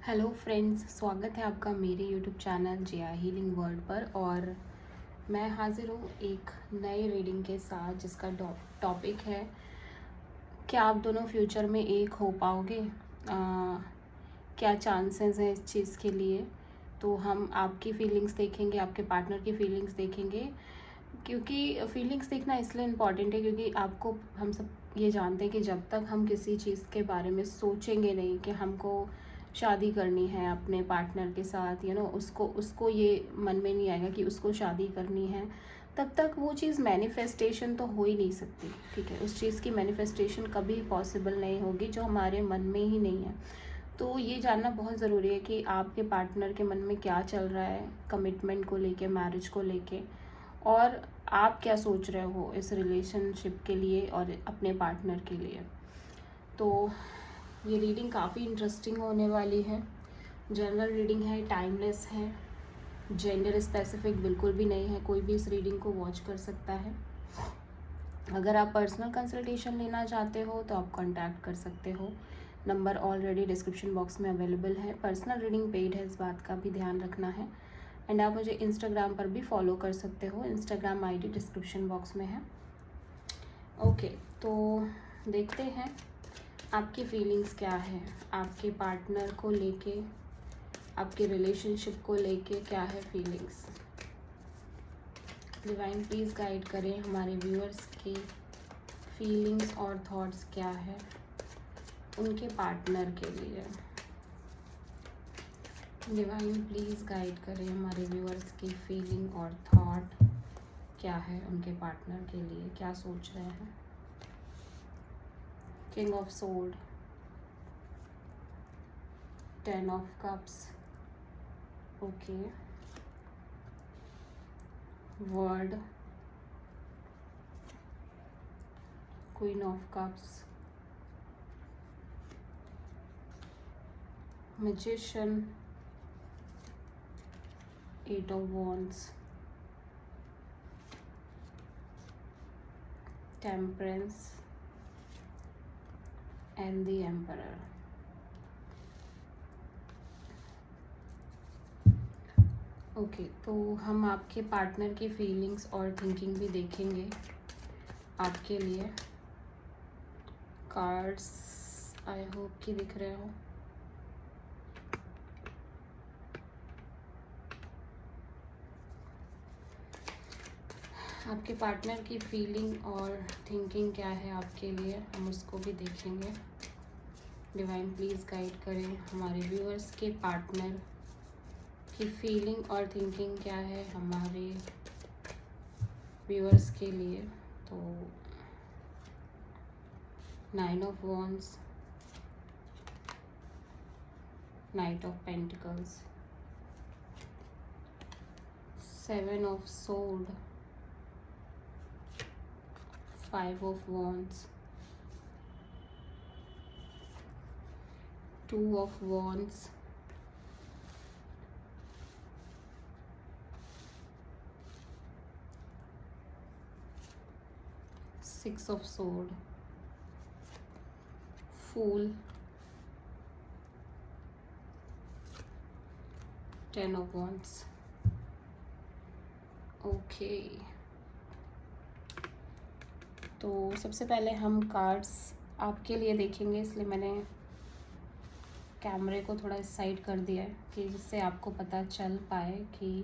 Hello friends, स्वागत है आपका मेरे यूट्यूब चैनल जिया हीलिंग वर्ल्ड पर। और मैं हाजिर हूँ एक नए रीडिंग के साथ जिसका टॉपिक है, क्या आप दोनों फ्यूचर में एक हो पाओगे? क्या चांसेस हैं इस चीज़ के लिए? तो हम आपकी फीलिंग्स देखेंगे, आपके पार्टनर की फीलिंग्स देखेंगे, क्योंकि फीलिंग्स देखना इसलिए इम्पॉर्टेंट है क्योंकि आपको हम सब ये जानते हैं कि जब तक हम किसी चीज़ के बारे में सोचेंगे नहीं कि हमको शादी करनी है अपने पार्टनर के साथ, उसको उसको ये मन में नहीं आएगा कि उसको शादी करनी है, तब तक वो चीज़ मैनिफेस्टेशन तो हो ही नहीं सकती। ठीक है, उस चीज़ की मैनिफेस्टेशन कभी पॉसिबल नहीं होगी जो हमारे मन में ही नहीं है। तो ये जानना बहुत ज़रूरी है कि आपके पार्टनर के मन में क्या चल रहा है कमिटमेंट को लेके, मैरिज को लेके, और आप क्या सोच रहे हो इस रिलेशनशिप के लिए और अपने पार्टनर के लिए। तो ये रीडिंग काफ़ी इंटरेस्टिंग होने वाली है। जनरल रीडिंग है, टाइमलेस है, जेंडर स्पेसिफिक बिल्कुल भी नहीं है, कोई भी इस रीडिंग को वॉच कर सकता है। अगर आप पर्सनल कंसल्टेशन लेना चाहते हो तो आप कांटेक्ट कर सकते हो, नंबर ऑलरेडी डिस्क्रिप्शन बॉक्स में अवेलेबल है। पर्सनल रीडिंग पेड है, इस बात का भी ध्यान रखना है। एंड आप मुझे इंस्टाग्राम पर भी फॉलो कर सकते हो, इंस्टाग्राम आईडी डिस्क्रिप्शन बॉक्स में है। ओके, तो देखते हैं आपकी फीलिंग्स क्या है, आपके पार्टनर को लेके, आपके रिलेशनशिप को लेके क्या है फीलिंग्स। डिवाइन प्लीज़ गाइड करें हमारे व्यूअर्स की फीलिंग्स और थॉट्स क्या है उनके पार्टनर के लिए। डिवाइन प्लीज़ गाइड करें हमारे व्यूअर्स की फीलिंग और थॉट क्या है उनके पार्टनर के लिए, क्या सोच रहे हैं। King of sword, 10 of cups, okay, word, queen of cups, magician, 8 of wands, temperance and the emperor. Okay, तो हम आपके पार्टनर की फीलिंग्स और थिंकिंग भी देखेंगे आपके लिए। कार्ड्स आई होप कि दिख रहे हो। आपके पार्टनर की फीलिंग और थिंकिंग क्या है आपके लिए, हम उसको भी देखेंगे। डिवाइन प्लीज़ गाइड करें हमारे व्यूअर्स के पार्टनर की फीलिंग और थिंकिंग क्या है हमारे व्यूअर्स के लिए। तो 9 of wands, night of pentacles, 7 of sword, 5 of wands, 2 of wands, 6 of sword, Fool, 10 of wands। Okay, तो सबसे पहले हम कार्ड्स आपके लिए देखेंगे, इसलिए मैंने कैमरे को थोड़ा इस साइड कर दिया है कि जिससे आपको पता चल पाए कि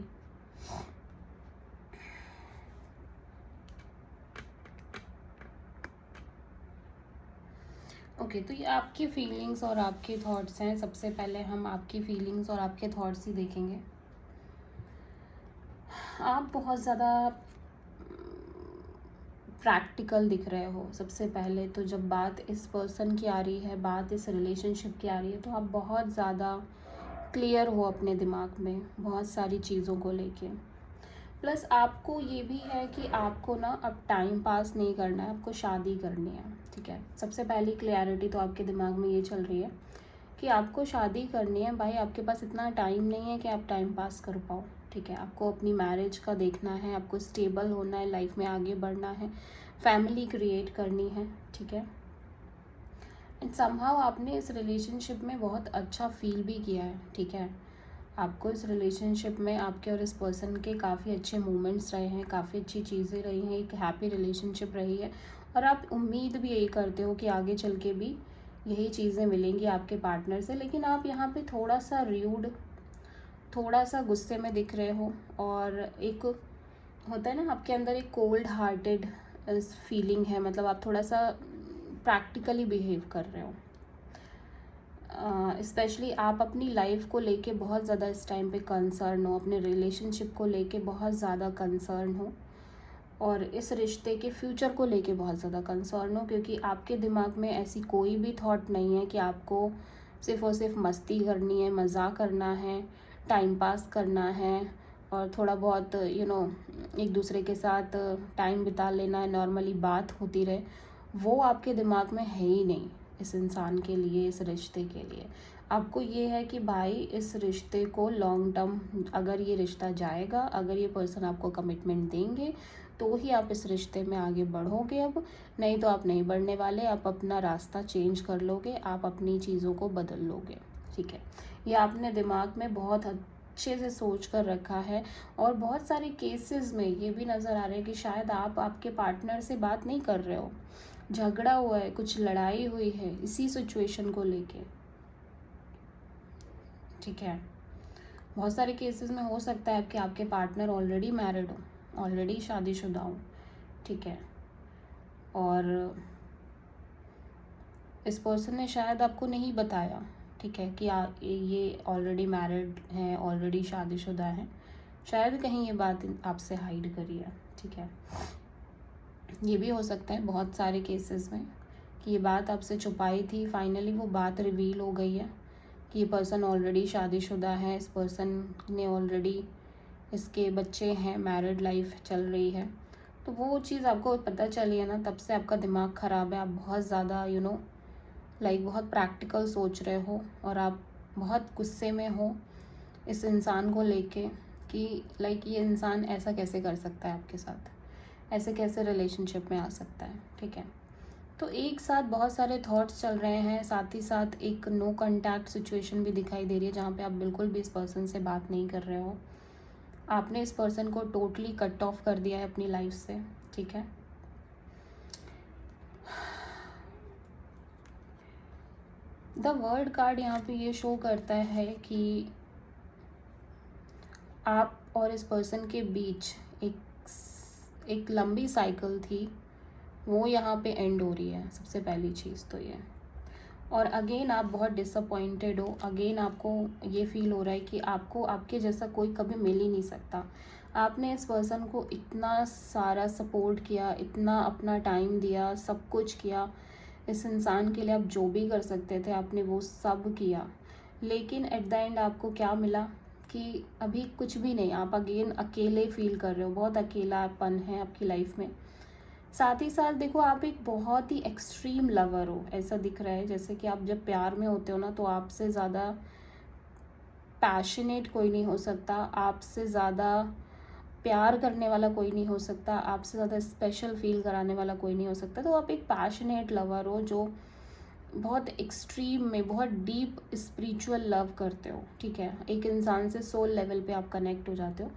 ओके, तो ये आपकी फीलिंग्स और आपके थॉट्स हैं। सबसे पहले हम आपकी फीलिंग्स और आपके थॉट्स ही देखेंगे। आप बहुत ज़्यादा प्रैक्टिकल दिख रहे हो। सबसे पहले तो जब बात इस पर्सन की आ रही है, बात इस रिलेशनशिप की आ रही है, तो आप बहुत ज़्यादा क्लियर हो अपने दिमाग में बहुत सारी चीज़ों को लेके। प्लस आपको ये भी है कि आपको ना अब टाइम पास नहीं करना है, आपको शादी करनी है। ठीक है, सबसे पहली क्लियरिटी तो आपके दिमाग में ये चल रही है कि आपको शादी करनी है। भाई, आपके पास इतना टाइम नहीं है कि आप टाइम पास कर पाओ। ठीक है, आपको अपनी मैरिज का देखना है, आपको स्टेबल होना है, लाइफ में आगे बढ़ना है, फैमिली क्रिएट करनी है। ठीक है, एंड समहाउ आपने इस रिलेशनशिप में बहुत अच्छा फील भी किया है, ठीक है। आपको इस रिलेशनशिप में आपके और इस पर्सन के काफ़ी अच्छे मोमेंट्स रहे हैं, काफ़ी अच्छी चीज़ें रही हैं, एक हैप्पी रिलेशनशिप रही है, और आप उम्मीद भी यही करते हो कि आगे चल के भी यही चीज़ें मिलेंगी आपके पार्टनर से। लेकिन आप यहाँ पे थोड़ा सा र्यूड, थोड़ा सा गुस्से में दिख रहे हो, और एक होता है ना आपके अंदर एक कोल्ड हार्टेड फीलिंग है, मतलब आप थोड़ा सा प्रैक्टिकली बिहेव कर रहे हो। स्पेशली आप अपनी लाइफ को लेके बहुत ज़्यादा इस टाइम पे कंसर्न हो, अपने रिलेशनशिप को लेके बहुत ज़्यादा कंसर्न हो, और इस रिश्ते के फ्यूचर को लेके बहुत ज़्यादा कंसर्न हो, क्योंकि आपके दिमाग में ऐसी कोई भी थॉट नहीं है कि आपको सिर्फ़ और सिर्फ मस्ती करनी है, मज़ा करना है, टाइम पास करना है, और थोड़ा बहुत एक दूसरे के साथ टाइम बिता लेना है, नॉर्मली बात होती रहे। वो आपके दिमाग में है ही नहीं इस इंसान के लिए, इस रिश्ते के लिए। आपको ये है कि भाई इस रिश्ते को लॉन्ग टर्म, अगर ये रिश्ता जाएगा, अगर ये पर्सन आपको कमिटमेंट देंगे तो ही आप इस रिश्ते में आगे बढ़ोगे, अब नहीं तो आप नहीं बढ़ने वाले। आप अपना रास्ता चेंज कर लोगे, आप अपनी चीज़ों को बदल लोगे, ठीक है। ये आपने दिमाग में बहुत अच्छे से सोच कर रखा है, और बहुत सारे केसेस में ये भी नज़र आ रहा है कि शायद आप आपके पार्टनर से बात नहीं कर रहे हो, झगड़ा हुआ है, कुछ लड़ाई हुई है इसी सिचुएशन को लेके, ठीक है। बहुत सारे केसेस में हो सकता है कि आपके पार्टनर ऑलरेडी मैरिड हो, ऑलरेडी शादीशुदा हो, ठीक है, और इस पर्सन ने शायद आपको नहीं बताया, ठीक है, कि ये ऑलरेडी मैरिड हैं, ऑलरेडी शादीशुदा हैं। शायद कहीं ये बात आपसे हाइड करी है, ठीक है। ये भी हो सकता है बहुत सारे केसेस में कि ये बात आपसे छुपाई थी, फाइनली वो बात रिवील हो गई है कि ये पर्सन ऑलरेडी शादीशुदा है, इस पर्सन ने ऑलरेडी, इसके बच्चे हैं, मैरिड लाइफ चल रही है। तो वो चीज़ आपको पता चली है ना, तब से आपका दिमाग ख़राब है। आप बहुत ज़्यादा लाइक बहुत प्रैक्टिकल सोच रहे हो, और आप बहुत गुस्से में हो इस इंसान को लेके कि लाइक ये इंसान ऐसा कैसे कर सकता है आपके साथ, ऐसे कैसे रिलेशनशिप में आ सकता है, ठीक है। तो एक साथ बहुत सारे थॉट्स चल रहे हैं, साथ ही साथ एक नो कॉन्टैक्ट सिचुएशन भी दिखाई दे रही है, जहाँ पे आप बिल्कुल भी इस पर्सन से बात नहीं कर रहे हो। आपने इस पर्सन को टोटली कट ऑफ कर दिया है अपनी लाइफ से, ठीक है। द वर्ल्ड कार्ड यहाँ पे ये शो करता है कि आप और इस पर्सन के बीच एक लंबी साइकिल थी, वो यहाँ पे एंड हो रही है, सबसे पहली चीज़ तो ये। और अगेन आप बहुत डिसअपॉइंटेड हो, अगेन आपको ये फील हो रहा है कि आपको आपके जैसा कोई कभी मिल ही नहीं सकता। आपने इस पर्सन को इतना सारा सपोर्ट किया, इतना अपना टाइम दिया, सब कुछ किया, इस इंसान के लिए आप जो भी कर सकते थे आपने वो सब किया, लेकिन एट द एंड आपको क्या मिला कि अभी कुछ भी नहीं। आप अगेन अकेले फील कर रहे हो, बहुत अकेलापन है आपकी लाइफ में। साथ ही साथ देखो, आप एक बहुत ही एक्सट्रीम लवर हो, ऐसा दिख रहा है जैसे कि आप जब प्यार में होते हो ना, तो आपसे ज़्यादा पैशनेट कोई नहीं हो सकता, आपसे ज़्यादा प्यार करने वाला कोई नहीं हो सकता, आपसे ज़्यादा स्पेशल फील कराने वाला कोई नहीं हो सकता। तो आप एक पैशनेट लवर हो जो बहुत एक्सट्रीम में, बहुत डीप स्पिरिचुअल लव करते हो, ठीक है। एक इंसान से सोल लेवल पे आप कनेक्ट हो जाते हो।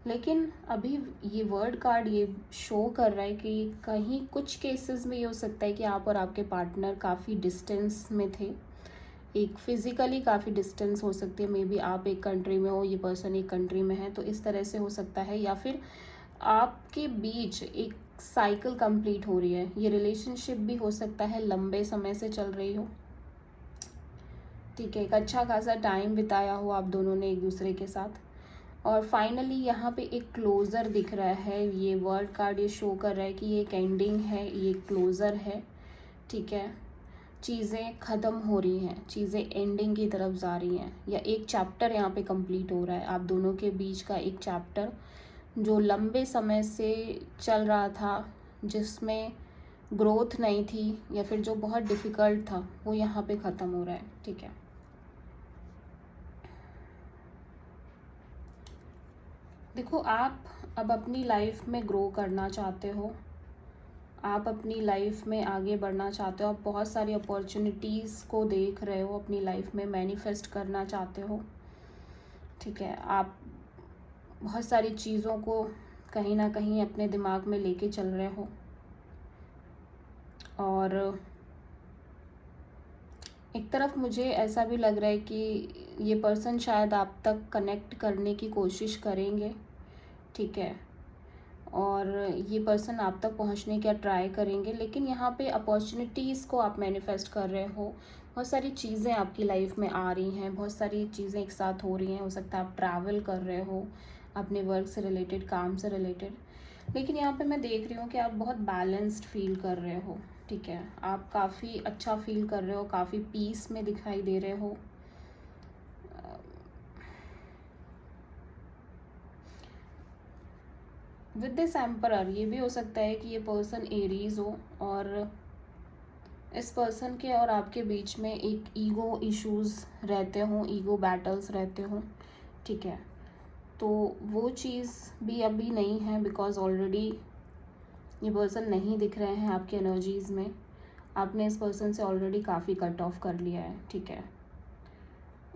लेकिन अभी ये वर्ड कार्ड ये शो कर रहा है कि कहीं कुछ केसेस में ये हो सकता है कि आप और आपके पार्टनर काफ़ी डिस्टेंस में थे, एक फिज़िकली काफ़ी डिस्टेंस हो सकती है। मे बी आप एक कंट्री में हो, ये पर्सन एक कंट्री में है, तो इस तरह से हो सकता है। या फिर आपके बीच एक साइकिल कंप्लीट हो रही है, ये रिलेशनशिप भी हो सकता है लंबे समय से चल रही हो, ठीक है। एक अच्छा खासा टाइम बिताया हो आप दोनों ने एक दूसरे के साथ, और फाइनली यहाँ पे एक क्लोज़र दिख रहा है। ये वर्ड कार्ड ये शो कर रहा है कि ये एक एंडिंग है, ये क्लोज़र है, ठीक है। चीज़ें ख़त्म हो रही हैं, चीज़ें एंडिंग की तरफ जा रही हैं, या एक चैप्टर यहाँ पे कंप्लीट हो रहा है आप दोनों के बीच का। एक चैप्टर जो लंबे समय से चल रहा था, जिसमें ग्रोथ नहीं थी, या फिर जो बहुत डिफ़िकल्ट था, वो यहाँ पे ख़त्म हो रहा है, ठीक है। देखो, आप अब अपनी लाइफ में ग्रो करना चाहते हो, आप अपनी लाइफ में आगे बढ़ना चाहते हो, आप बहुत सारी अपॉर्चुनिटीज़ को देख रहे हो, अपनी लाइफ में मैनिफेस्ट करना चाहते हो, ठीक है। आप बहुत सारी चीज़ों को कहीं ना कहीं अपने दिमाग में लेके चल रहे हो, और एक तरफ मुझे ऐसा भी लग रहा है कि ये पर्सन शायद आप तक कनेक्ट करने की कोशिश करेंगे, ठीक है, और ये पर्सन आप तक पहुंचने का ट्राई करेंगे, लेकिन यहाँ पे अपॉर्चुनिटीज़ को आप मैनिफेस्ट कर रहे हो। बहुत सारी चीज़ें आपकी लाइफ में आ रही हैं, बहुत सारी चीज़ें एक साथ हो रही हैं। हो सकता है आप ट्रैवल कर रहे हो अपने वर्क से रिलेटेड, काम से रिलेटेड, लेकिन यहाँ पे मैं देख रही हूँ कि आप बहुत बैलेंस्ड फील कर रहे हो, ठीक है। आप काफ़ी अच्छा फील कर रहे हो, काफ़ी पीस में दिखाई दे रहे हो। विद दिस एम्परर ये भी हो सकता है कि ये पर्सन एरीज हो, और इस पर्सन के और आपके बीच में एक ईगो इश्यूज रहते हों, ईगो बैटल्स रहते हों, ठीक है। तो वो चीज़ भी अभी नहीं है, बिकॉज ऑलरेडी ये पर्सन नहीं दिख रहे हैं आपकी एनर्जीज़ में। आपने इस पर्सन से ऑलरेडी काफ़ी कट ऑफ कर लिया है, ठीक है।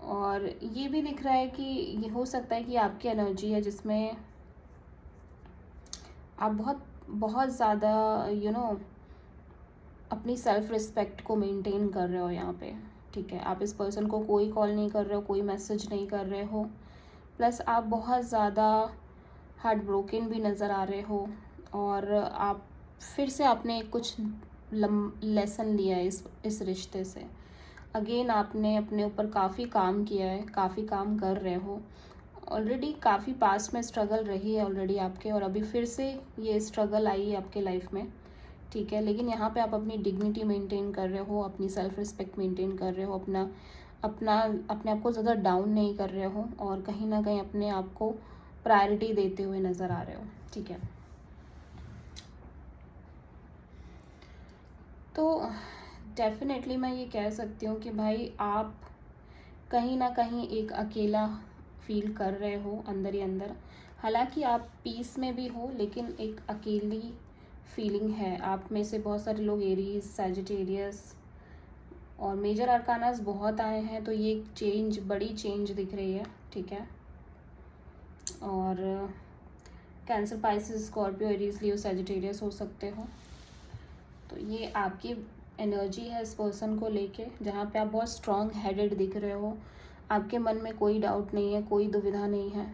और ये भी दिख रहा है कि ये हो सकता है कि आपकी एनर्जी है जिसमें आप बहुत बहुत ज़्यादा अपनी सेल्फ रिस्पेक्ट को मेंटेन कर रहे हो यहाँ पे, ठीक है। आप इस पर्सन को कोई कॉल नहीं कर रहे हो, कोई मैसेज नहीं कर रहे हो, प्लस आप बहुत ज़्यादा हार्ट ब्रोकन भी नज़र आ रहे हो, और आप फिर से आपने कुछ लेसन लिया है इस रिश्ते से। अगेन आपने अपने ऊपर काफ़ी काम किया है, काफ़ी काम कर रहे हो ऑलरेडी, काफ़ी पास्ट में स्ट्रगल रही है ऑलरेडी आपके, और अभी फिर से ये स्ट्रगल आई है आपके लाइफ में, ठीक है। लेकिन यहाँ पे आप अपनी डिग्निटी मेंटेन कर रहे हो, अपनी सेल्फ रिस्पेक्ट मेंटेन कर रहे हो, अपने आप को ज़्यादा डाउन नहीं कर रहे हो, और कहीं ना कहीं अपने आप को प्रायोरिटी देते हुए नज़र आ रहे हो, ठीक है। तो डेफिनेटली मैं ये कह सकती हूँ कि भाई आप कहीं ना कहीं एक अकेला फील कर रहे हो अंदर ही अंदर। हालांकि आप पीस में भी हो, लेकिन एक अकेली फीलिंग है। आप में से बहुत सारे लोग एरीज, सैजिटेरियस और मेजर अरकानास बहुत आए हैं, तो ये चेंज, बड़ी चेंज दिख रही है, ठीक है। और कैंसर, पाइसेस, स्कॉर्पियो, एरीज, लियो, सैजिटेरियस हो सकते हो। तो ये आपकी एनर्जी है इस पर्सन को लेके, जहाँ पे आप बहुत स्ट्रॉन्ग हेडेड दिख रहे हो। आपके मन में कोई डाउट नहीं है, कोई दुविधा नहीं है,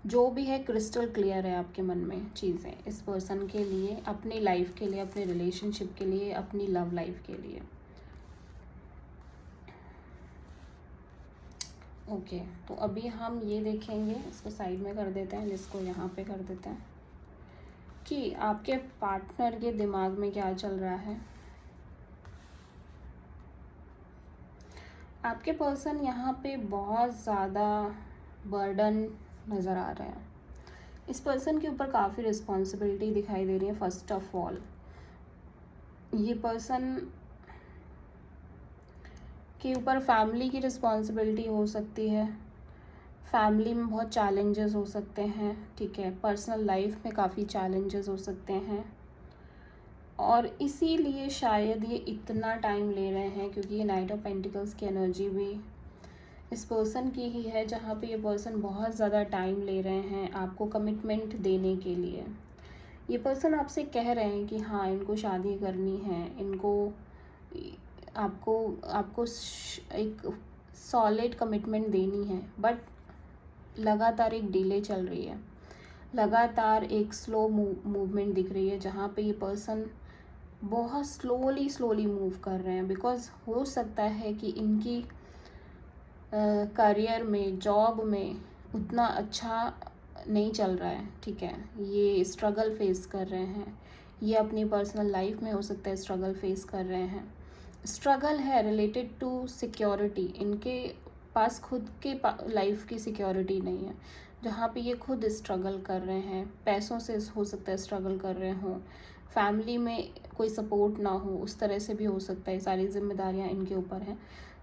जो भी है क्रिस्टल क्लियर है आपके मन में चीज़ें इस पर्सन के लिए, अपनी लाइफ के लिए, अपने रिलेशनशिप के लिए, अपनी लव लाइफ के लिए। ओके, तो अभी हम ये देखेंगे, इसको साइड में कर देते हैं, जिसको यहाँ पे कर देते हैं, कि आपके पार्टनर के दिमाग में क्या चल रहा है। आपके पर्सन यहाँ पे बहुत ज़्यादा बर्डन नज़र आ रहे हैं। इस पर्सन के ऊपर काफ़ी रिस्पॉन्सिबिलिटी दिखाई दे रही है। फर्स्ट ऑफ ऑल, ये पर्सन के ऊपर फैमिली की रिस्पॉन्सिबिलिटी हो सकती है। फैमिली में बहुत चैलेंजेस हो सकते हैं, ठीक है। पर्सनल लाइफ में काफ़ी चैलेंजेस हो सकते हैं, और इसीलिए शायद ये इतना टाइम ले रहे हैं, क्योंकि ये नाइट ऑफ पेंटिकल्स की एनर्जी भी इस पर्सन की ही है, जहाँ पे ये पर्सन बहुत ज़्यादा टाइम ले रहे हैं आपको कमिटमेंट देने के लिए। ये पर्सन आपसे कह रहे हैं कि हाँ, इनको शादी करनी है, इनको आपको आपको एक सॉलिड कमिटमेंट देनी है, बट लगातार एक डिले चल रही है, लगातार एक स्लो मूवमेंट दिख रही है, जहाँ पे ये पर्सन बहुत स्लोली मूव कर रहे हैं। बिकॉज हो सकता है कि इनकी करियर में, जॉब में उतना अच्छा नहीं चल रहा है, ठीक है। ये स्ट्रगल फेस कर रहे हैं, ये अपनी पर्सनल लाइफ में हो सकता है स्ट्रगल फेस कर रहे हैं। स्ट्रगल है रिलेटेड टू सिक्योरिटी, इनके पास खुद के लाइफ की सिक्योरिटी नहीं है, जहाँ पे ये खुद स्ट्रगल कर रहे हैं। पैसों से हो सकता है स्ट्रगल कर रहे हों, फैमिली में कोई सपोर्ट ना हो, उस तरह से भी हो सकता है। सारी जिम्मेदारियाँ इनके ऊपर हैं,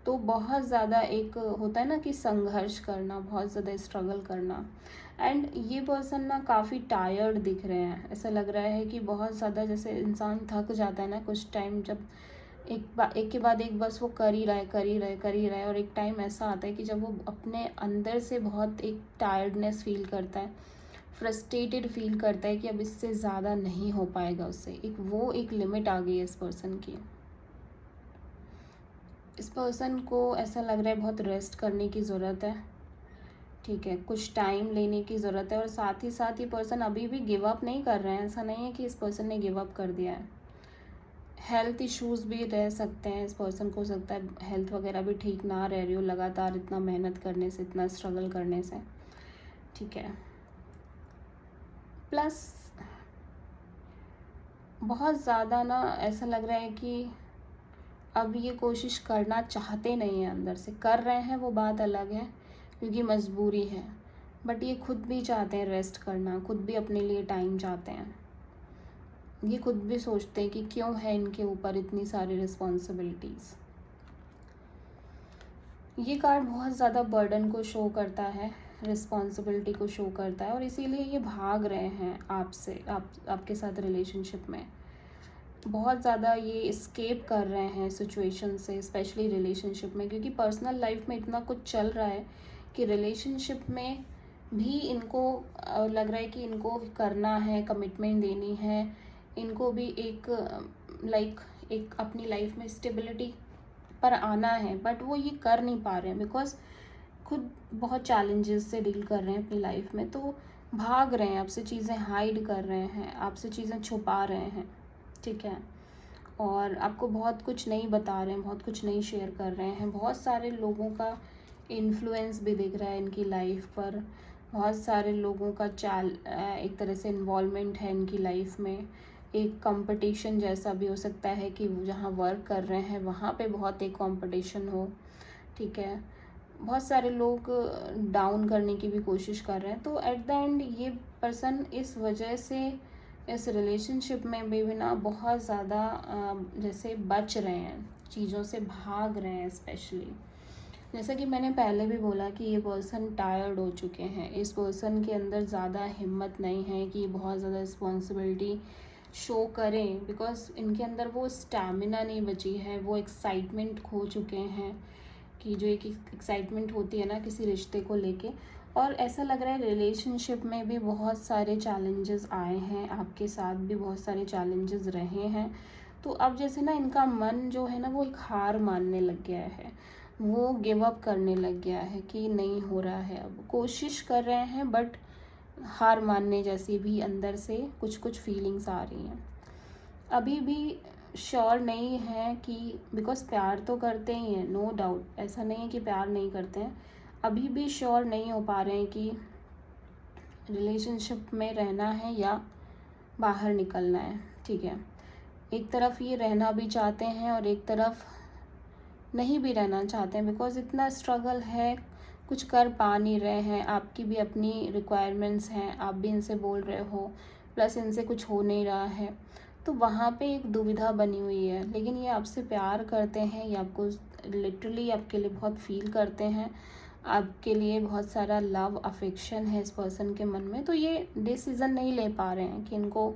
तो बहुत ज़्यादा एक होता है ना कि संघर्ष करना, बहुत ज़्यादा स्ट्रगल करना। एंड ये पर्सन ना काफ़ी टायर्ड दिख रहे हैं, ऐसा लग रहा है कि बहुत ज़्यादा, जैसे इंसान थक जाता है ना कुछ टाइम, जब एक के बाद एक बस वो कर ही रहा है कर ही रहा है कर ही रहा है, और एक टाइम ऐसा आता है कि जब वो अपने अंदर से बहुत एक टायर्डनेस फील करता है, फ्रस्ट्रेटेड फील करता है कि अब इससे ज़्यादा नहीं हो पाएगा उससे, एक लिमिट आ गई है इस पर्सन की। इस पर्सन को ऐसा लग रहा है बहुत रेस्ट करने की ज़रूरत है, ठीक है, कुछ टाइम लेने की ज़रूरत है। और साथ ही साथ ये पर्सन अभी भी गिव अप नहीं कर रहे हैं, ऐसा नहीं है कि इस पर्सन ने गिव अप कर दिया है। हेल्थ इश्यूज़ भी रह सकते हैं, इस पर्सन को हो सकता है हेल्थ वगैरह भी ठीक ना रह रही हो, लगातार इतना मेहनत करने से, इतना स्ट्रगल करने से, ठीक है। प्लस बहुत ज़्यादा ना ऐसा लग रहा है कि अब ये कोशिश करना चाहते नहीं हैं, अंदर से कर रहे हैं वो बात अलग है क्योंकि मजबूरी है, बट ये खुद भी चाहते हैं रेस्ट करना, खुद भी अपने लिए टाइम चाहते हैं। ये खुद भी सोचते हैं कि क्यों है इनके ऊपर इतनी सारी रिस्पॉन्सिबिलिटीज़। ये कार्ड बहुत ज़्यादा बर्डन को शो करता है, रिस्पॉन्सिबिलिटी को शो करता है, और इसीलिए ये भाग रहे हैं आपसे, आपके साथ रिलेशनशिप में बहुत ज़्यादा ये एस्केप कर रहे हैं सिचुएशन से, स्पेशली रिलेशनशिप में, क्योंकि पर्सनल लाइफ में इतना कुछ चल रहा है कि रिलेशनशिप में भी इनको लग रहा है कि इनको करना है, कमिटमेंट देनी है, इनको भी एक एक अपनी लाइफ में स्टेबिलिटी पर आना है, बट वो ये कर नहीं पा रहे हैं बिकॉज खुद बहुत चैलेंजेस से डील कर रहे हैं अपनी लाइफ में, तो भाग रहे हैं आपसे, चीज़ें हाइड कर रहे हैं, आपसे चीज़ें छुपा रहे हैं, ठीक है, और आपको बहुत कुछ नहीं बता रहे हैं, बहुत कुछ नहीं शेयर कर रहे हैं। बहुत सारे लोगों का इन्फ्लुएंस भी दिख रहा है इनकी लाइफ पर, बहुत सारे लोगों का एक तरह से इन्वॉल्वमेंट है इनकी लाइफ में। एक कंपटीशन जैसा भी हो सकता है कि जहाँ वर्क कर रहे हैं वहाँ पे बहुत एक कंपटीशन हो, ठीक है। बहुत सारे लोग डाउन करने की भी कोशिश कर रहे हैं, तो एट द एंड ये पर्सन इस वजह से इस रिलेशनशिप में भी ना बहुत ज़्यादा जैसे बच रहे हैं, चीज़ों से भाग रहे हैं। स्पेशली जैसा कि मैंने पहले भी बोला कि ये पर्सन टायर्ड हो चुके हैं, इस पर्सन के अंदर ज़्यादा हिम्मत नहीं है कि बहुत ज़्यादा रिस्पॉन्सिबिलिटी शो करें, बिकॉज इनके अंदर वो स्टैमिना नहीं बची है, वो एक्साइटमेंट खो चुके हैं, कि जो एक एक्साइटमेंट होती है ना किसी रिश्ते को लेके। और ऐसा लग रहा है रिलेशनशिप में भी बहुत सारे चैलेंजेस आए हैं, आपके साथ भी बहुत सारे चैलेंजेस रहे हैं, तो अब जैसे ना इनका मन जो है ना वो एक हार मानने लग गया है, वो गिव अप करने लग गया है कि नहीं हो रहा है, अब कोशिश कर रहे हैं बट हार मानने जैसी भी अंदर से कुछ कुछ फीलिंग्स आ रही हैं। अभी भी श्योर नहीं है कि, बिकॉज प्यार तो करते ही हैं, नो डाउट, ऐसा नहीं है कि प्यार नहीं करते हैं, अभी भी श्योर नहीं हो पा रहे हैं कि रिलेशनशिप में रहना है या बाहर निकलना है, ठीक है। एक तरफ ये रहना भी चाहते हैं और एक तरफ नहीं भी रहना चाहते हैं, बिकॉज इतना स्ट्रगल है, कुछ कर पा नहीं रहे हैं, आपकी भी अपनी रिक्वायरमेंट्स हैं, आप भी इनसे बोल रहे हो, प्लस इनसे कुछ हो नहीं रहा है, तो वहाँ पे एक दुविधा बनी हुई है। लेकिन ये आपसे प्यार करते हैं, ये आपको लिटरली आपके लिए बहुत फील करते हैं, आपके लिए बहुत सारा लव अफेक्शन है इस पर्सन के मन में, तो ये डिसीज़न नहीं ले पा रहे हैं कि इनको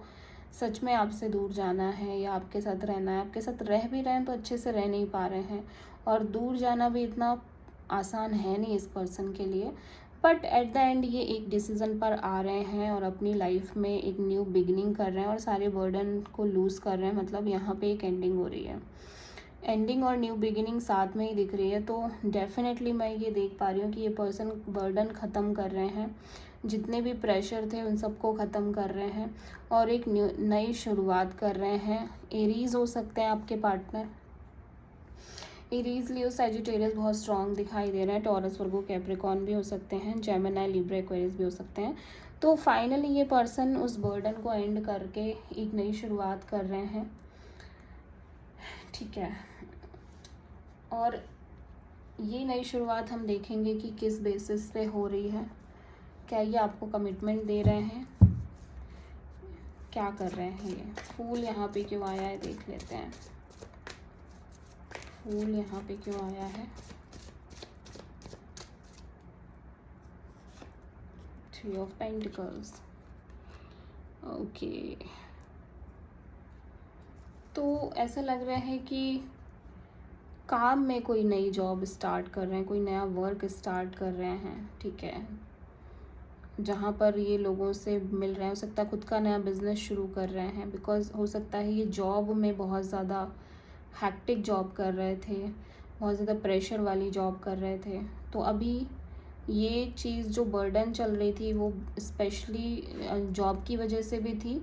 सच में आपसे दूर जाना है या आपके साथ रहना है। आपके साथ रह भी रहे हैं तो अच्छे से रह नहीं पा रहे हैं, और दूर जाना भी इतना आसान है नहीं इस पर्सन के लिए, बट एट द एंड ये एक डिसीज़न पर आ रहे हैं और अपनी लाइफ में एक न्यू बिगिनिंग कर रहे हैं और सारे बर्डन को लूज़ कर रहे हैं। मतलब यहाँ पे एक एंडिंग हो रही है, एंडिंग और न्यू बिगिनिंग साथ में ही दिख रही है, तो डेफिनेटली मैं ये देख पा रही हूँ कि ये पर्सन बर्डन ख़त्म कर रहे हैं, जितने भी प्रेशर थे उन सबको ख़त्म कर रहे हैं और एक नई शुरुआत कर रहे हैं। एरीज हो सकते हैं आपके पार्टनर, एरीज, लियो, सैजिटेरियस बहुत स्ट्रॉन्ग दिखाई दे रहे हैं, टॉरस, वर्गो, कैप्रिकॉर्न भी हो सकते हैं, जेमिनी, लिब्रा, एक्वेरियस भी हो सकते हैं। तो फाइनली ये पर्सन उस बर्डन को एंड करके एक नई शुरुआत कर रहे हैं, ठीक है। और ये नई शुरुआत हम देखेंगे कि किस बेसिस पे हो रही है, क्या ये आपको कमिटमेंट दे रहे हैं, क्या कर रहे हैं। ये फूल यहाँ पे क्यों आया है देख लेते हैं। फूल यहाँ पे क्यों आया है? 3 ऑफ पेंटिकल्स। ओके, तो ऐसा लग रहा है कि काम में कोई नई जॉब स्टार्ट कर रहे हैं, कोई नया वर्क स्टार्ट कर रहे हैं, ठीक है, जहाँ पर ये लोगों से मिल रहे हैं। हो सकता है खुद का नया बिजनेस शुरू कर रहे हैं, बिकॉज हो सकता है ये जॉब में बहुत ज़्यादा हैक्टिक जॉब कर रहे थे, बहुत ज़्यादा प्रेशर वाली जॉब कर रहे थे। तो अभी ये चीज़ जो बर्डन चल रही थी वो स्पेशली जॉब की वजह से भी थी,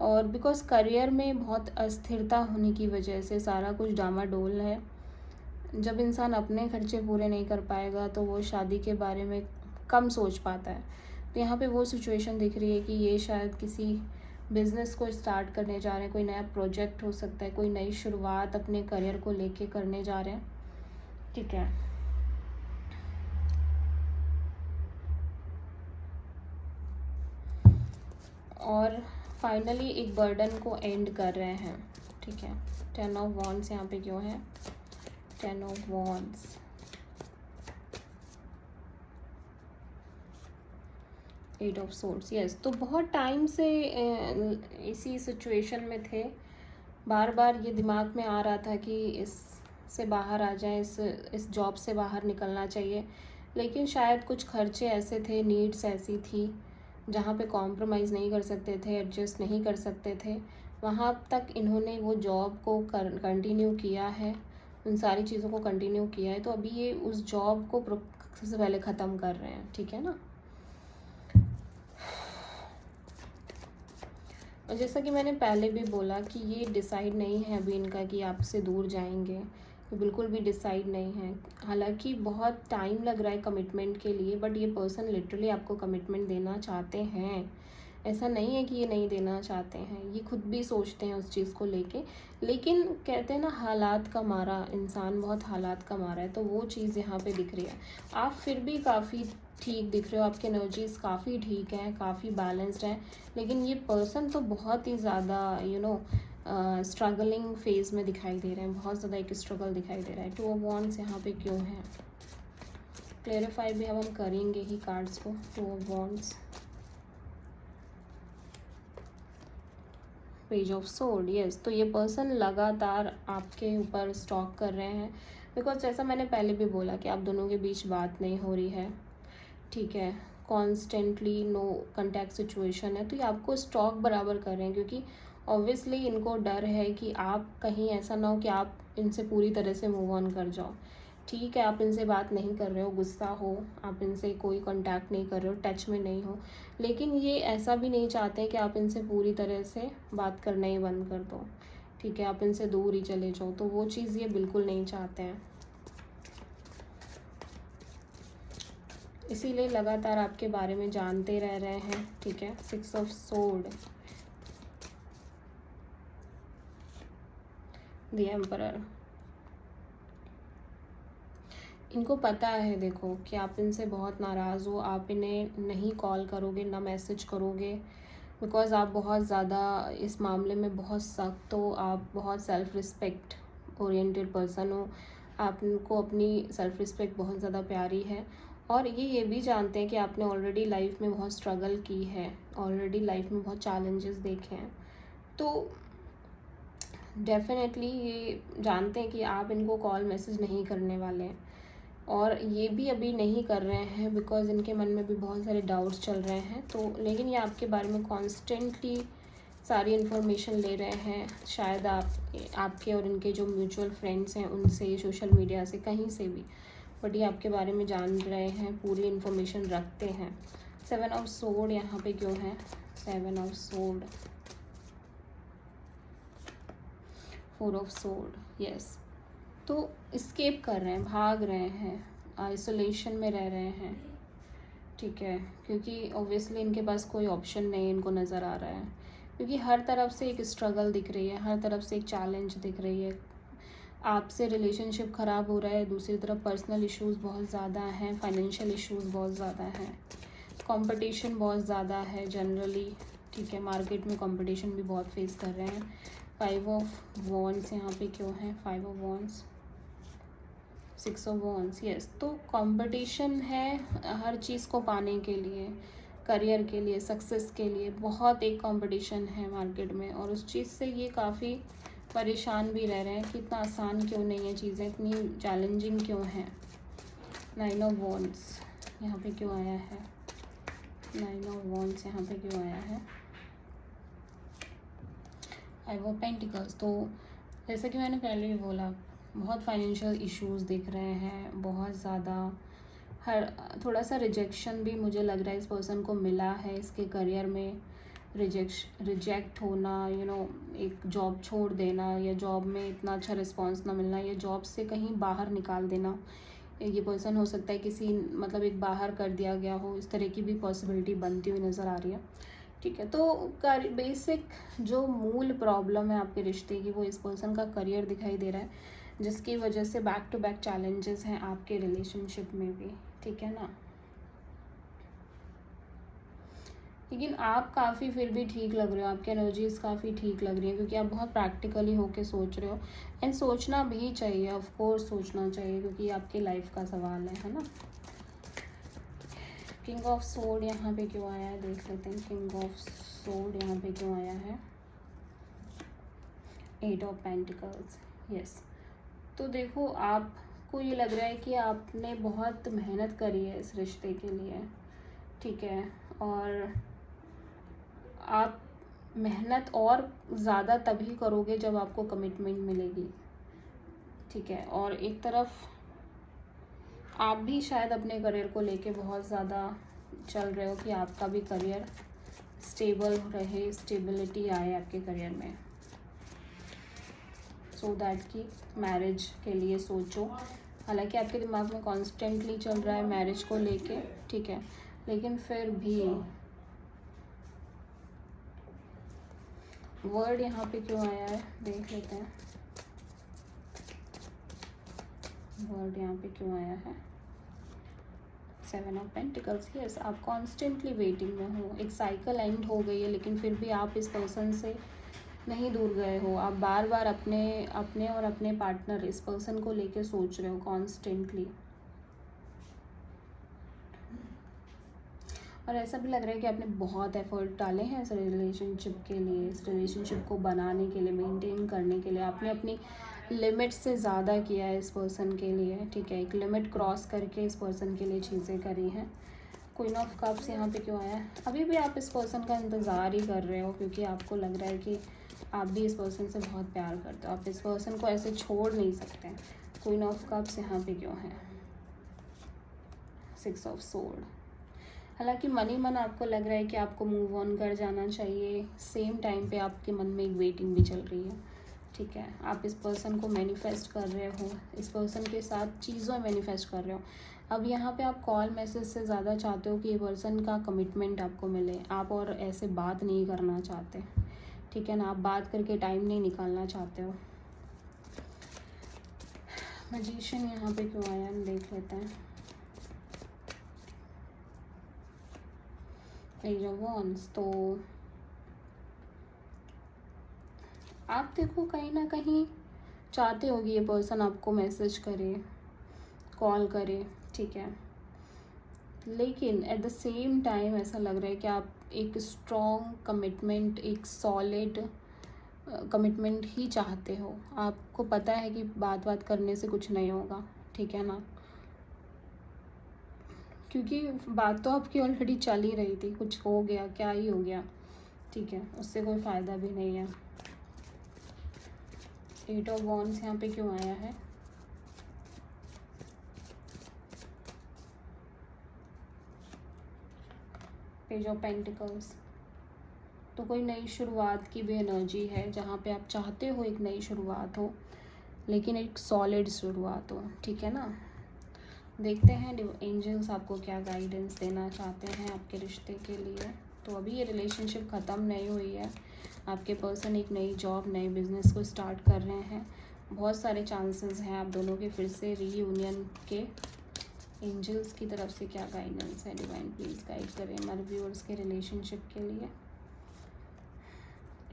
और बिकॉज करियर में बहुत अस्थिरता होने की वजह से सारा कुछ डामाडोल है। जब इंसान अपने खर्चे पूरे नहीं कर पाएगा तो वो शादी के बारे में कम सोच पाता है। तो यहाँ पे वो सिचुएशन दिख रही है कि ये शायद किसी बिज़नेस को स्टार्ट करने जा रहे हैं, कोई नया प्रोजेक्ट हो सकता है, कोई नई शुरुआत अपने करियर को लेके करने जा रहे हैं, ठीक है। और फाइनली एक बर्डन को एंड कर रहे हैं, ठीक है। 10 ऑफ वॉन्ड्स यहाँ पे क्यों है? 10 of wands, 8 of swords. Yes, तो बहुत टाइम से इसी सिचुएशन में थे। बार बार ये दिमाग में आ रहा था कि इससे बाहर आ जाए, इस जॉब से बाहर निकलना चाहिए, लेकिन शायद कुछ खर्चे ऐसे थे, नीड्स ऐसी थी जहाँ पे कॉम्प्रोमाइज़ नहीं कर सकते थे, एडजस्ट नहीं कर सकते थे। वहाँ तक इन्होंने वो जॉब को कंटिन्यू किया है, उन सारी चीज़ों को कंटिन्यू किया है। तो अभी ये उस जॉब को सबसे पहले ख़त्म कर रहे हैं, ठीक है ना। और जैसा कि मैंने पहले भी बोला कि ये डिसाइड नहीं है अभी इनका कि आपसे दूर जाएंगे, ये बिल्कुल भी डिसाइड नहीं है। हालांकि बहुत टाइम लग रहा है कमिटमेंट के लिए, बट ये पर्सन लिटरली आपको कमिटमेंट देना चाहते हैं। ऐसा नहीं है कि ये नहीं देना चाहते हैं, ये खुद भी सोचते हैं उस चीज़ को लेके, लेकिन कहते हैं ना हालात का मारा, इंसान बहुत हालात का मारा है। तो वो चीज़ यहाँ पे दिख रही है। आप फिर भी काफ़ी ठीक दिख रहे हो, आपके एनर्जीज काफ़ी ठीक हैं, काफ़ी बैलेंस्ड हैं, लेकिन ये पर्सन तो बहुत ही ज़्यादा स्ट्रगलिंग फेज में दिखाई दे रहे हैं, बहुत ज़्यादा एक स्ट्रगल दिखाई दे रहा है। 2 ऑफ वॉन्ड्स यहाँ पे क्यों है? क्लेरिफाई भी अब हम करेंगे ही कार्ड्स को। 2 of wands, page of sword. Yes, तो ये पर्सन लगातार आपके ऊपर स्टॉक कर रहे हैं, बिकॉज जैसा मैंने पहले भी बोला कि आप दोनों के बीच बात नहीं हो रही है, ठीक है, कॉन्स्टेंटली नो कंटैक्ट सिचुएशन है। तो ये आपको स्टॉक बराबर कर रहे हैं, क्योंकि ऑब्वियसली इनको डर है कि आप कहीं ऐसा ना हो कि आप इनसे पूरी तरह से मूव ऑन कर जाओ। ठीक है, आप इनसे बात नहीं कर रहे हो, गुस्सा हो, आप इनसे कोई कांटेक्ट नहीं कर रहे हो, टच में नहीं हो, लेकिन ये ऐसा भी नहीं चाहते कि आप इनसे पूरी तरह से बात करना ही बंद कर दो, ठीक है, आप इनसे दूर ही चले जाओ। तो वो चीज़ ये बिल्कुल नहीं चाहते हैं, इसीलिए लगातार आपके बारे में जानते रह रहे हैं, ठीक है। 6 ऑफ सोर्ड, द एम्परर। इनको पता है देखो कि आप इनसे बहुत नाराज़ हो, आप इन्हें नहीं कॉल करोगे ना मैसेज करोगे, बिकॉज़ आप बहुत ज़्यादा इस मामले में बहुत सख्त हो, आप बहुत सेल्फ़ रिस्पेक्ट ओरिएंटेड पर्सन हो, आपको अपनी सेल्फ़ रिस्पेक्ट बहुत ज़्यादा प्यारी है। और ये भी जानते हैं कि आपने ऑलरेडी लाइफ में बहुत स्ट्रगल की है, ऑलरेडी लाइफ में बहुत चैलेंजेस देखे हैं। तो डेफिनेटली ये जानते हैं कि आप इनको कॉल मैसेज नहीं करने वाले हैं, और ये भी अभी नहीं कर रहे हैं बिकॉज़ इनके मन में भी बहुत सारे डाउट्स चल रहे हैं। तो लेकिन ये आपके बारे में कॉन्स्टेंटली सारी इन्फॉर्मेशन ले रहे हैं, शायद आपके और इनके जो म्यूचुअल फ्रेंड्स हैं उनसे, सोशल मीडिया से, कहीं से भी, बट ये आपके बारे में जान रहे हैं, पूरी इन्फॉर्मेशन रखते हैं। 7 ऑफ सोर्ड यहाँ पे क्यों है? 7 of sword, 4 of sword. Yes, तो स्केप कर रहे हैं, भाग रहे हैं, आइसोलेशन में रह रहे हैं, ठीक है, क्योंकि ऑब्वियसली इनके पास कोई ऑप्शन नहीं इनको नज़र आ रहा है, क्योंकि हर तरफ से एक स्ट्रगल दिख रही है, हर तरफ से एक चैलेंज दिख रही है। आपसे रिलेशनशिप ख़राब हो रहा है, दूसरी तरफ पर्सनल इश्यूज़ बहुत ज़्यादा हैं, फाइनेंशियल इश्यूज़ बहुत ज़्यादा हैं, कंपटीशन बहुत ज़्यादा है जनरली, ठीक है, मार्केट में कंपटीशन भी बहुत फेस कर रहे हैं। 5 ऑफ वॉन्ड्स यहाँ पे क्यों है? 5 of wands, six of wands, yes. तो कंपटीशन है हर चीज़ को पाने के लिए, करियर के लिए, सक्सेस के लिए बहुत एक कंपटीशन है मार्केट में, और उस चीज़ से ये काफ़ी परेशान भी रह रहे हैं कि इतना आसान क्यों नहीं है चीज़ें, इतनी चैलेंजिंग क्यों हैं। 9 ऑफ वॉन्ड्स यहाँ पे क्यों आया है, 9 ऑफ वॉन्ड्स यहाँ पे क्यों आया है, 5 ऑफ पेंटिकल्स। तो जैसा कि मैंने पहले भी बोला, बहुत फाइनेंशियल इश्यूज दिख रहे हैं, बहुत ज़्यादा, हर थोड़ा सा रिजेक्शन भी मुझे लग रहा है इस पर्सन को मिला है इसके करियर में। रिजेक्ट होना, एक जॉब छोड़ देना, या जॉब में इतना अच्छा रिस्पांस ना मिलना, या जॉब से कहीं बाहर निकाल देना। ये पर्सन हो सकता है किसी मतलब एक बाहर कर दिया गया हो, इस तरह की भी पॉसिबिलिटी बनती हुई नज़र आ रही है। ठीक है, तो बेसिक जो मूल प्रॉब्लम है आपके रिश्ते की, वो इस पर्सन का करियर दिखाई दे रहा है, जिसकी वजह से बैक टू बैक चैलेंजेस हैं आपके रिलेशनशिप में भी। ठीक है ना, लेकिन आप काफ़ी फिर भी ठीक लग रहे हो, आपकी एनर्जीज काफ़ी ठीक लग रही है, क्योंकि आप बहुत प्रैक्टिकली होके सोच रहे हो। एंड सोचना भी चाहिए, ऑफ कोर्स सोचना चाहिए, क्योंकि आपकी लाइफ का सवाल है ना। किंग ऑफ सोर्ड यहाँ पे क्यों आया है, देख लेते हैं। किंग ऑफ सोर्ड यहाँ पे क्यों आया है, 8 ऑफ पेंटिकल्स, यस। तो देखो, आपको ये लग रहा है कि आपने बहुत मेहनत करी है इस रिश्ते के लिए, ठीक है, और आप मेहनत और ज़्यादा तभी करोगे जब आपको कमिटमेंट मिलेगी। ठीक है, और एक तरफ आप भी शायद अपने करियर को लेके बहुत ज़्यादा चल रहे हो कि आपका भी करियर स्टेबल रहे, स्टेबिलिटी आए आपके करियर में, सो दैट कि मैरिज के लिए सोचो। हालांकि आपके दिमाग में कॉन्स्टेंटली चल रहा है मैरिज को लेके, ठीक है, लेकिन फिर भी वर्ड यहाँ पे क्यों आया है, देख लेते हैं। वर्ड यहाँ पे क्यों आया है, 7 ऑफ पेंटिकल्स, यस। आप कॉन्स्टेंटली वेटिंग में हो, एक साइकिल एंड हो गई है, लेकिन फिर भी आप इस पर्सन से नहीं दूर गए हो। आप बार बार अपने और अपने पार्टनर, इस पर्सन को लेके सोच रहे हो कॉन्स्टेंटली, और ऐसा भी लग रहा है कि आपने बहुत एफर्ट डाले हैं इस रिलेशनशिप के लिए, इस रिलेशनशिप को बनाने के लिए, मेंटेन करने के लिए। आपने अपनी लिमिट से ज़्यादा किया है इस पर्सन के लिए, ठीक है, एक लिमिट क्रॉस करके इस पर्सन के लिए चीज़ें करी हैं। क्वीन ऑफ कप्स यहाँ पे क्यों आया है, अभी भी आप इस पर्सन का इंतज़ार ही कर रहे हो, क्योंकि आपको लग रहा है कि आप भी इस पर्सन से बहुत प्यार करते हो, आप इस पर्सन को ऐसे छोड़ नहीं सकते। क्वीन ऑफ कप्स यहाँ पे क्यों है, 6 ऑफ सोर्ड। हालांकि मन ही मन आपको लग रहा है कि आपको मूव ऑन कर जाना चाहिए, सेम टाइम पे आपके मन में एक वेटिंग भी चल रही है। ठीक है, आप इस पर्सन को मैनिफेस्ट कर रहे हो, इस पर्सन के साथ चीज़ों मैनिफेस्ट कर रहे हो। अब यहाँ पे आप कॉल मैसेज से ज़्यादा चाहते हो कि ये पर्सन का कमिटमेंट आपको मिले, आप और ऐसे बात नहीं करना चाहते, ठीक है ना, आप बात करके टाइम नहीं निकालना चाहते हो। मैजिशियन यहाँ पे क्यों आया, हम देख लेते हैं। एज ऑफ वॉन्ड्स, तो आप देखो कहीं ना कहीं चाहते हो कि ये पर्सन आपको मैसेज करे, कॉल करे, ठीक है, लेकिन एट द सेम टाइम ऐसा लग रहा है कि आप एक स्ट्रॉन्ग कमिटमेंट, एक सॉलिड कमिटमेंट ही चाहते हो। आपको पता है कि बात करने से कुछ नहीं होगा, ठीक है ना, क्योंकि बात तो आपकी ऑलरेडी चल ही रही थी, कुछ हो गया क्या ही हो गया, ठीक है, उससे कोई फ़ायदा भी नहीं है। 8 ऑफ वॉन्ड्स यहाँ पे क्यों आया है, पेज ऑफ पेंटिकल्स। तो कोई नई शुरुआत की भी एनर्जी है, जहाँ पे आप चाहते हो एक नई शुरुआत हो, लेकिन एक सॉलिड शुरुआत हो, ठीक है ना। देखते हैं एंजल्स आपको क्या गाइडेंस देना चाहते हैं आपके रिश्ते के लिए। तो अभी ये रिलेशनशिप ख़त्म नहीं हुई है, आपके पर्सन एक नई जॉब, नए बिजनेस को स्टार्ट कर रहे हैं, बहुत सारे चांसेस हैं आप दोनों के फिर से रीयूनियन के। एंजल्स की तरफ से क्या गाइडेंस है, डिवाइन प्लीज़ गाइड करें हमारे व्यूअर्स के रिलेशनशिप के लिए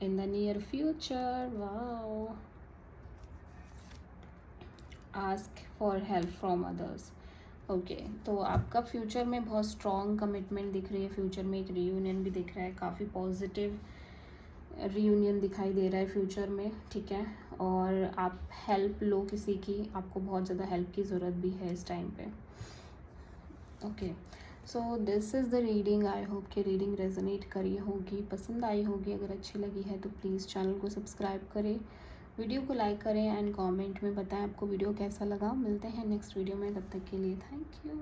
in the near future. Wow, ask for help from others. Okay, तो आपका फ्यूचर में बहुत स्ट्रॉन्ग कमिटमेंट दिख रही है, फ्यूचर में एक रीयूनियन भी दिख रहा है, काफ़ी पॉजिटिव रीयूनियन दिखाई दे रहा है फ्यूचर में, ठीक है। और आप हेल्प लो किसी की, आपको बहुत ज़्यादा हेल्प की ज़रूरत भी है इस टाइम पे। Okay, so this is the reading. I hope कि रीडिंग रेजोनेट करी होगी, पसंद आई होगी। अगर अच्छी लगी है तो प्लीज़ चैनल को सब्सक्राइब करें, वीडियो को लाइक करें एंड कमेंट में बताएं आपको वीडियो कैसा लगा। मिलते हैं नेक्स्ट वीडियो में, तब तक के लिए थैंक यू।